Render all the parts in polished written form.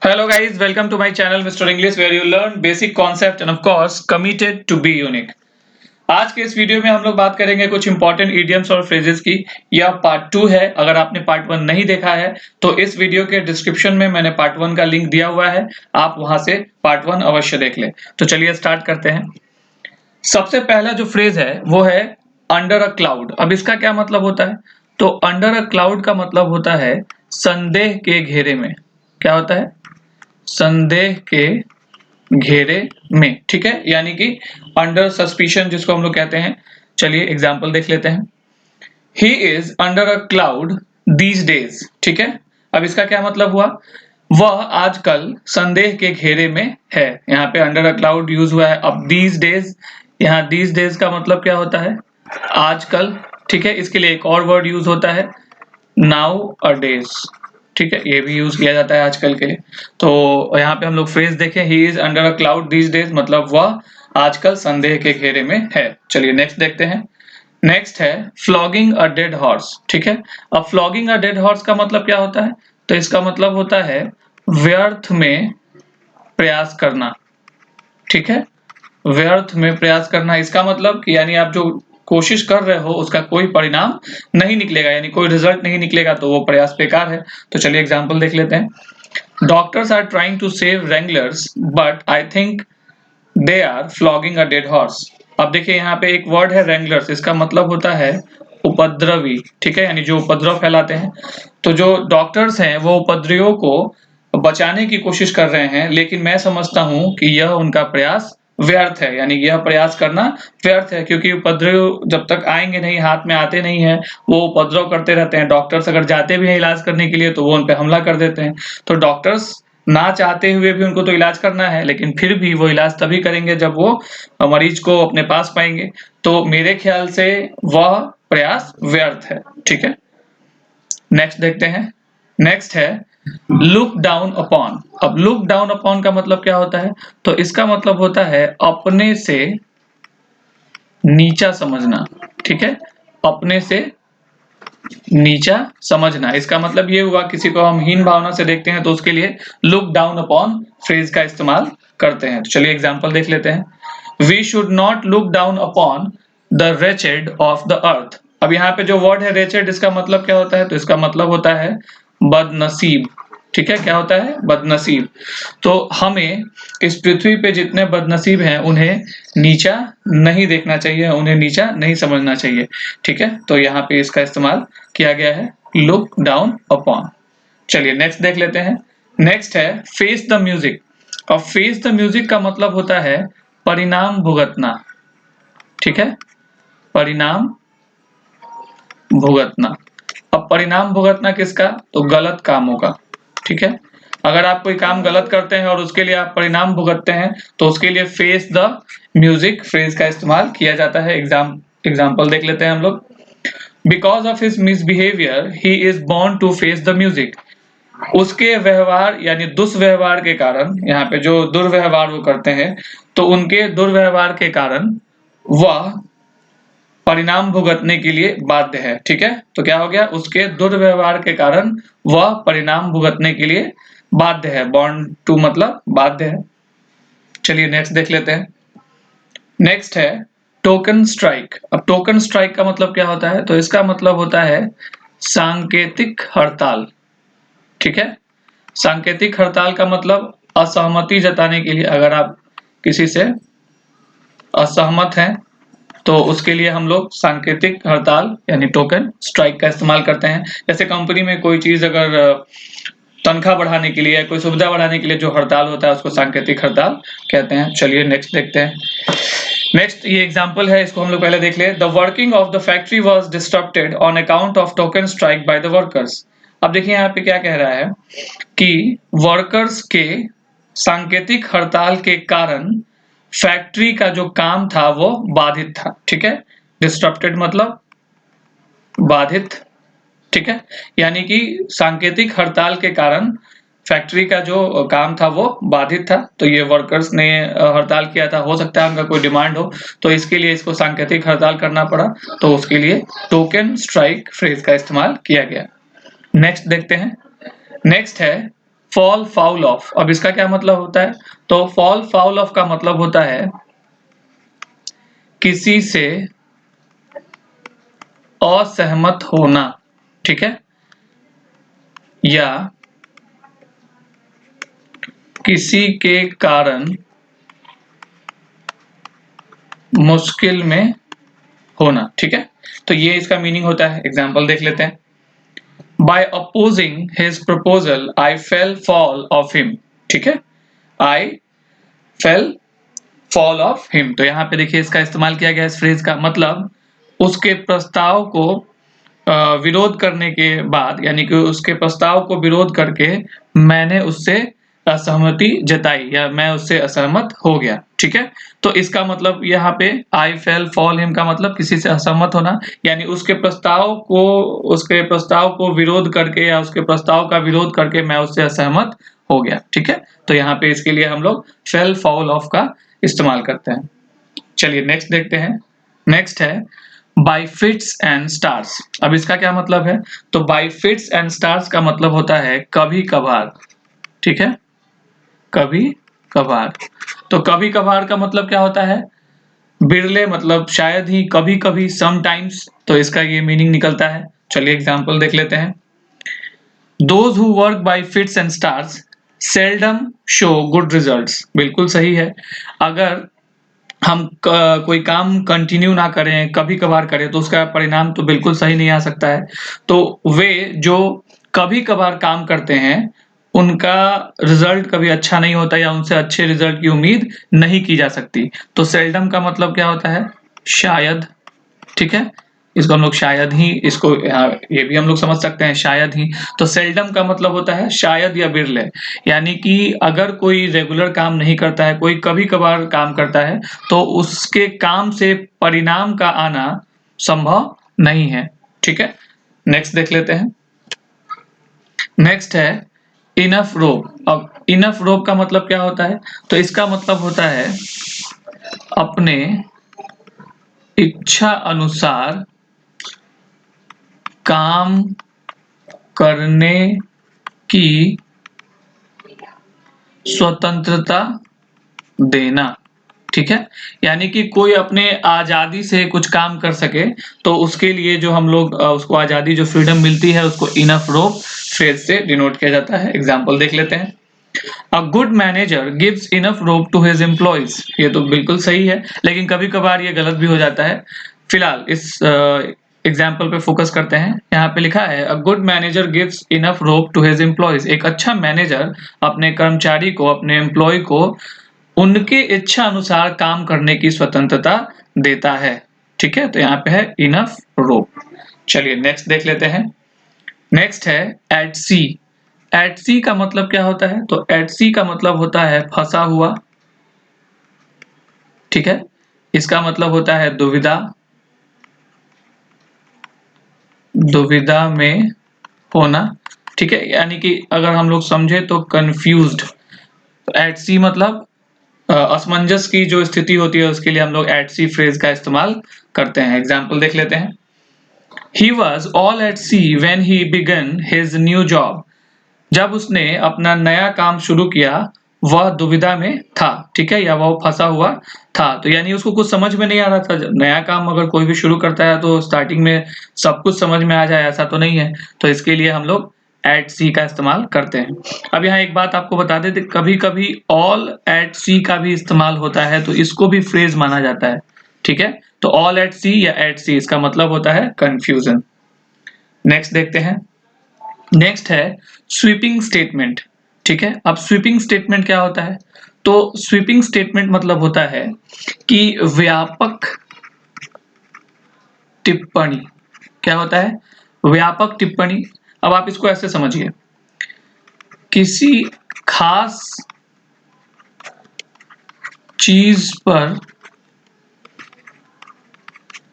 Hello guys, welcome to my channel Mr. English where you learn basic concept and of course committed to be unique। आज के इस video में हम लोग बात करेंगे कुछ इंपॉर्टेंट इडियम्स और फ्रेजेस की। यह पार्ट 2 है। अगर आपने पार्ट 1 नहीं देखा है तो इस वीडियो के डिस्क्रिप्शन में मैंने पार्ट 1 का लिंक दिया हुआ है, आप वहां से पार्ट 1 अवश्य देख लें। तो चलिए स्टार्ट करते हैं। सबसे पहला जो फ्रेज है वो है अंडर अ क्लाउड। अब इसका क्या मतलब होता है? तो अंडर अ क्लाउड का मतलब होता है संदेह के घेरे में। क्या होता है? संदेह के घेरे में, ठीक है, यानी कि अंडर सस्पिशन जिसको हम लोग कहते हैं। चलिए एग्जांपल देख लेते हैं। He is under a cloud these days, ठीक है। अब इसका क्या मतलब हुआ? वह आजकल संदेह के घेरे में है। यहाँ पे अंडर अ क्लाउड यूज हुआ है। अब दीज डेज, यहाँ दीज डेज का मतलब क्या होता है? आजकल, ठीक है। इसके लिए एक और वर्ड यूज होता है नाउ अ डेज, ठीक है, ये भी यूज किया जाता है आजकल के लिए। तो यहाँ पे हम लोग फ्रेज देखें, he is under a cloud these days, मतलब वह आजकल संदेह के घेरे में है। चलिए नेक्स्ट देखते हैं। नेक्स्ट है फ्लॉगिंग अ डेड हॉर्स, ठीक है। अब फ्लॉगिंग अ डेड हॉर्स का मतलब क्या होता है? तो इसका मतलब होता है व्यर्थ में प्रयास करना, ठीक है। व्यर्थ में प्रयास करना, इसका मतलब कि यानी आप जो कोशिश कर रहे हो उसका कोई परिणाम नहीं निकलेगा, यानी कोई रिजल्ट नहीं निकलेगा तो वो प्रयास बेकार है। तो चलिए एग्जांपल देख लेते हैं। Doctors are trying to save wranglers but I think they are flogging a dead horse. अब देखिए यहाँ पे एक वर्ड है रेंगलर्स, इसका मतलब होता है उपद्रवी, ठीक है, यानी जो उपद्रव फैलाते हैं। तो जो डॉक्टर्स हैं वो उपद्रवियों को बचाने की कोशिश कर रहे हैं, लेकिन मैं समझता हूं कि यह उनका प्रयास व्यर्थ है, यानी यह प्रयास करना व्यर्थ है, क्योंकि उपद्रव जब तक आएंगे नहीं, हाथ में आते नहीं है, वो उपद्रव करते रहते हैं। डॉक्टर्स अगर जाते भी हैं इलाज करने के लिए तो वो उन पे हमला कर देते हैं। तो डॉक्टर्स ना चाहते हुए भी उनको तो इलाज करना है, लेकिन फिर भी वो इलाज तभी करेंगे जब वो मरीज को अपने पास पाएंगे। तो मेरे ख्याल से वह प्रयास व्यर्थ है, ठीक है। नेक्स्ट देखते हैं। नेक्स्ट है लुक डाउन अपॉन। अब लुक डाउन अपॉन का मतलब क्या होता है? तो इसका मतलब होता है अपने से नीचा समझना, ठीक है, अपने से नीचा समझना। इसका मतलब ये हुआ किसी को हम हीन भावना से देखते हैं तो उसके लिए लुक डाउन अपॉन फ्रेज का इस्तेमाल करते हैं। तो चलिए एग्जांपल देख लेते हैं। We should not look down upon the wretched of the earth. अब यहाँ पे जो वर्ड है रेचेड, इसका मतलब क्या होता है? तो इसका मतलब होता है बदनसीब, ठीक है। क्या होता है? बदनसीब। तो हमें इस पृथ्वी पे जितने बदनसीब हैं उन्हें नीचा नहीं देखना चाहिए, उन्हें नीचा नहीं समझना चाहिए, ठीक है। तो यहाँ पे इसका इस्तेमाल किया गया है लुक डाउन अपॉन। चलिए नेक्स्ट देख लेते हैं। नेक्स्ट है फेस द म्यूजिक। और फेस द म्यूजिक का मतलब होता है परिणाम भुगतना, ठीक है, परिणाम भुगतना। अब परिणाम भुगतना किसका? तो गलत कामों का, ठीक है। अगर आप कोई काम गलत करते हैं और उसके लिए आप परिणाम भुगतते हैं तो उसके लिए फेस द म्यूजिक फ्रेज का इस्तेमाल किया जाता है। एग्जाम्पल देख लेते हैं हम लोग। Because of his misbehaviour he is born to face the music. उसके व्यवहार यानी दुष्व्यवहार के कारण, यहाँ पे जो दुर्व्यवहार वो करते हैं तो उनके दुर्व्यवहार के कारण वह परिणाम भुगतने के लिए बाध्य है, ठीक है। तो क्या हो गया? उसके दुर्व्यवहार के कारण वह परिणाम भुगतने के लिए बाध्य है। बॉर्न टू मतलब बाध्य है। चलिए नेक्स्ट देख लेते हैं। नेक्स्ट है टोकन स्ट्राइक। अब टोकन स्ट्राइक का मतलब क्या होता है? तो इसका मतलब होता है सांकेतिक हड़ताल, ठीक है। सांकेतिक हड़ताल का मतलब असहमति जताने के लिए, अगर आप किसी से असहमत हैं तो उसके लिए हम लोग सांकेतिक हड़ताल यानी टोकन स्ट्राइक का इस्तेमाल करते हैं। जैसे कंपनी में कोई चीज अगर तनख्वाह बढ़ाने के लिए या कोई सुविधा बढ़ाने के लिए जो हड़ताल होता है उसको सांकेतिक हड़ताल कहते हैं। चलिए नेक्स्ट देखते हैं। नेक्स्ट ये एग्जांपल है, इसको हम लोग पहले देख ले। The working of the factory was disturbed on account of token strike by the workers. अब देखिए यहाँ पे क्या कह रहा है कि वर्कर्स के सांकेतिक हड़ताल के कारण फैक्ट्री का जो काम था वो बाधित था, ठीक है। डिस्टर्बटेड मतलब बाधित, ठीक है, यानी कि सांकेतिक हड़ताल के कारण फैक्ट्री का जो काम था वो बाधित था। तो ये वर्कर्स ने हड़ताल किया था, हो सकता है उनका कोई डिमांड हो, तो इसके लिए इसको सांकेतिक हड़ताल करना पड़ा, तो उसके लिए टोकन स्ट्राइक फ्रेज का इस्तेमाल किया गया। नेक्स्ट देखते हैं। नेक्स्ट है फॉल फाउल ऑफ, अब इसका क्या मतलब होता है? तो फॉल फाउल ऑफ का मतलब होता है किसी से असहमत होना, ठीक है, या किसी के कारण मुश्किल में होना, ठीक है। तो ये इसका मीनिंग होता है। एग्जाम्पल देख लेते हैं। By opposing his proposal, I fell foul of him, ठीक है, I fell fall of him। तो यहाँ पे देखिए इसका इस्तेमाल किया गया इस फ्रेज का, मतलब उसके प्रस्ताव को विरोध करने के बाद, यानी कि उसके प्रस्ताव को विरोध करके मैंने उससे असहमति जताई या मैं उससे असहमत हो गया, ठीक है। तो इसका मतलब यहाँ पे आई फेल फॉल हिम का मतलब किसी से असहमत होना, यानी उसके प्रस्ताव को विरोध करके या उसके प्रस्ताव का विरोध करके मैं उससे असहमत हो गया, ठीक है। तो यहाँ पे इसके लिए हम लोग फेल फॉल ऑफ का इस्तेमाल करते हैं। चलिए नेक्स्ट देखते हैं। नेक्स्ट है बाय फिट्स एंड स्टार्स। अब इसका क्या मतलब है? तो बाय फिट्स एंड स्टार्स का मतलब होता है कभी कभार, ठीक है, कभी कभार। तो कभी कभार का मतलब क्या होता है? बिरले मतलब शायद ही, कभी कभी, समटाइम्स। तो इसका ये मीनिंग निकलता है। चलिए एग्जांपल देख लेते हैं। Those who work by fits and starts seldom show good results। बिल्कुल सही है। अगर हम कोई काम कंटिन्यू ना करें, कभी कभार करें, तो उसका परिणाम तो बिल्कुल सही नहीं आ सकता है। तो वे जो कभी कभार काम करते हैं उनका रिजल्ट कभी अच्छा नहीं होता या उनसे अच्छे रिजल्ट की उम्मीद नहीं की जा सकती। तो सेल्डम का मतलब क्या होता है? शायद, ठीक है। इसको हम लोग शायद ही, इसको ये भी हम लोग समझ सकते हैं शायद ही। तो सेल्डम का मतलब होता है शायद या बिरले, यानी कि अगर कोई रेगुलर काम नहीं करता है, कोई कभी कभार काम करता है, तो उसके काम से परिणाम का आना संभव नहीं है, ठीक है। नेक्स्ट देख लेते हैं। नेक्स्ट है इनफ रोप। अब इनफ रोप का मतलब क्या होता है? तो इसका मतलब होता है अपने इच्छा अनुसार काम करने की स्वतंत्रता देना, ठीक है। यानी कि कोई अपने आजादी से कुछ काम कर सके, तो उसके लिए जो हम लोग उसको आजादी, जो फ्रीडम मिलती है, उसको इनफ रोप फ्रेज से डिनोट किया जाता है। एग्जांपल देख लेते हैं। A good manager gives enough rope to his employees. ये तो बिल्कुल सही है, लेकिन कभी कभार ये गलत भी हो जाता है। फिलहाल इस एग्जाम्पल पे फोकस करते हैं। यहाँ पे लिखा है a good manager gives enough rope to his employees. एक अच्छा मैनेजर अपने कर्मचारी को, अपने एम्प्लॉय को उनके इच्छा अनुसार काम करने की स्वतंत्रता देता है, ठीक है। तो यहाँ पे है इनफ रोप। चलिए नेक्स्ट देख लेते हैं। नेक्स्ट है एट सी। एट सी का मतलब क्या होता है? तो एट सी का मतलब होता है फंसा हुआ, ठीक है। इसका मतलब होता है दुविधा, दुविधा में होना, ठीक है। यानी कि अगर हम लोग समझे तो कंफ्यूज्ड। तो एट सी मतलब असमंजस की जो स्थिति होती है, उसके लिए हम लोग एट सी फ्रेज का इस्तेमाल करते हैं। एग्जाम्पल देख लेते हैं। He was all at sea when he began his new job। जब उसने अपना नया काम शुरू किया वह दुविधा में था, ठीक है, या वह फंसा हुआ था। तो यानी उसको कुछ समझ में नहीं आ रहा था। नया काम अगर कोई भी शुरू करता है तो स्टार्टिंग में सब कुछ समझ में आ जाए, ऐसा तो नहीं है। तो इसके लिए हम लोग एट सी का इस्तेमाल करते हैं। अब यहाँ एक बात आपको बता देते, कभी कभी ऑल एट सी का भी इस्तेमाल होता है, तो इसको भी फ्रेज माना जाता है, ठीक है। तो ऑल एट सी या एट सी, इसका मतलब होता है कंफ्यूजन। नेक्स्ट देखते हैं। नेक्स्ट है स्वीपिंग स्टेटमेंट, ठीक है। अब स्वीपिंग स्टेटमेंट क्या होता है? तो स्वीपिंग स्टेटमेंट मतलब होता है कि व्यापक टिप्पणी। क्या होता है? व्यापक टिप्पणी। अब आप इसको ऐसे समझिए, किसी खास चीज पर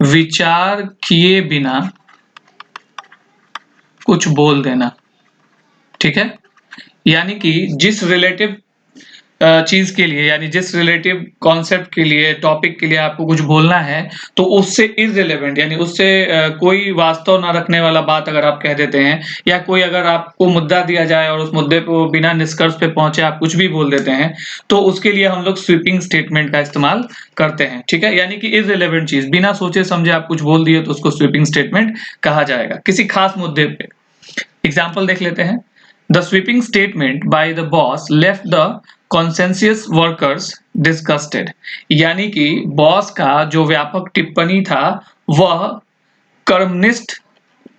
विचार किए बिना कुछ बोल देना, ठीक है। यानी कि जिस रिलेटिव चीज के लिए यानी जिस रिलेटिव कॉन्सेप्ट के लिए टॉपिक के लिए आपको कुछ बोलना है तो उससे इररिलेवेंट यानी उससे कोई वास्तव ना रखने वाला बात अगर आप कह देते हैं या कोई अगर आपको मुद्दा दिया जाए और उस मुद्दे को बिना निष्कर्ष पे पहुंचे आप कुछ भी बोल देते हैं तो उसके लिए हम लोग स्वीपिंग स्टेटमेंट का इस्तेमाल करते हैं। ठीक है, यानी कि इररिलेवेंट चीज बिना सोचे समझे आप कुछ बोल दिए तो उसको स्वीपिंग स्टेटमेंट कहा जाएगा किसी खास मुद्दे पे। एग्जाम्पल देख लेते हैं। The sweeping statement by the boss left the conscientious workers disgusted, यानी कि बॉस का जो व्यापक टिप्पणी था वह कर्मनिष्ठ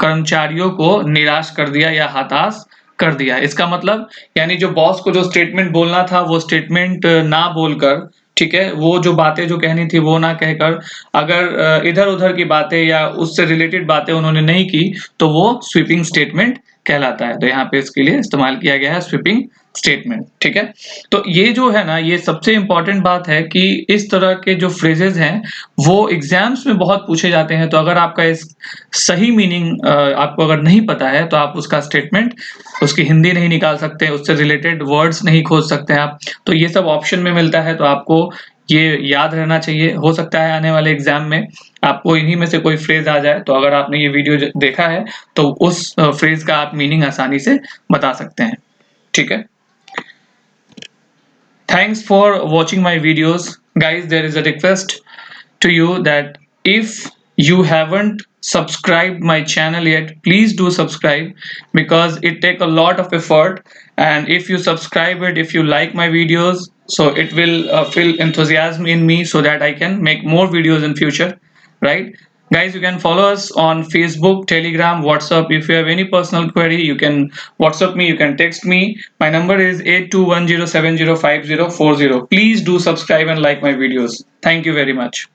कर्मचारियों को निराश कर दिया या हताश कर दिया। इसका मतलब यानी जो बॉस को जो स्टेटमेंट बोलना था वो स्टेटमेंट ना बोलकर, ठीक है, वो जो बातें जो कहनी थी वो ना कहकर अगर इधर उधर की बातें या उससे रिलेटेड बातें उन्होंने नहीं की तो वो स्वीपिंग स्टेटमेंट कहलाता है। तो यहाँ पे इसके लिए इस्तेमाल किया गया है स्वीपिंग स्टेटमेंट। ठीक है, तो ये जो है ना, ये सबसे इंपॉर्टेंट बात है कि इस तरह के जो फ्रेजेस हैं वो एग्जाम्स में बहुत पूछे जाते हैं। तो अगर आपका इस सही मीनिंग आपको अगर नहीं पता है तो आप उसका स्टेटमेंट, उसकी हिंदी नहीं निकाल सकते, उससे रिलेटेड वर्ड्स नहीं खोज सकते हैं आप। तो ये सब ऑप्शन में मिलता है, तो आपको ये याद रहना चाहिए। हो सकता है आने वाले एग्जाम में आपको इन्हीं में से कोई फ्रेज आ जाए, तो अगर आपने ये वीडियो देखा है तो उस फ्रेज का आप मीनिंग आसानी से बता सकते हैं। ठीक है, thanks for watching my videos guys. There is a request to you that if you haven't subscribed my channel yet, please do subscribe because it take a lot of effort, and if you subscribe it, if you like my videos, so it will fill enthusiasm in me so that I can make more videos in future, right? Guys, you can follow us on Facebook, Telegram, WhatsApp. If you have any personal query, you can WhatsApp me, you can text me. My number is 8210705040. Please do subscribe and like my videos. Thank you very much.